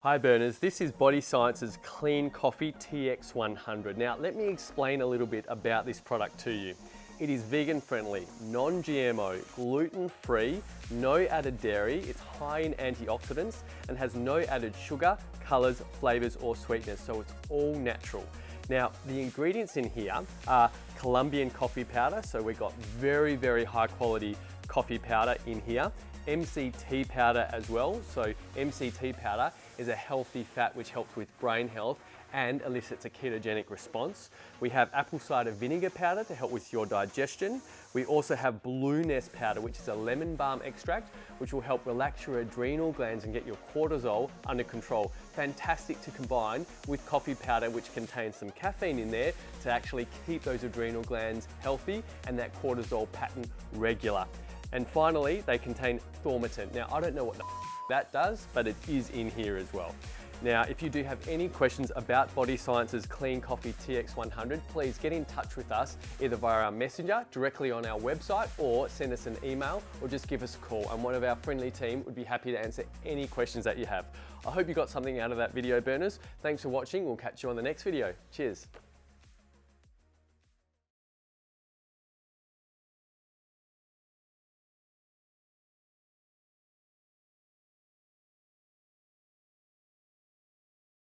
Hi burners, this is Body Science's Clean Coffee TX100. Now let me explain a little bit about this product to you. It is vegan friendly, non-GMO, gluten-free, no added dairy, it's high in antioxidants and has no added sugar, colors, flavors or sweetness, so it's all natural. Now the ingredients in here are Colombian coffee powder, so we've got very high quality coffee powder in here. MCT powder as well. So MCT powder is a healthy fat which helps with brain health and elicits a ketogenic response. We have apple cider vinegar powder to help with your digestion. We also have blue nest powder, which is a lemon balm extract, which will help relax your adrenal glands and get your cortisol under control. Fantastic to combine with coffee powder, which contains some caffeine in there to actually keep those adrenal glands healthy and that cortisol pattern regular. And finally, they contain thaumatin. Now, I don't know what that does, but it is in here as well. Now, if you do have any questions about Body Science's Clean Coffee TX100, please get in touch with us either via our messenger, directly on our website, or send us an email, or just give us a call, and one of our friendly team would be happy to answer any questions that you have. I hope you got something out of that video, burners. Thanks for watching. We'll catch you on the next video. Cheers.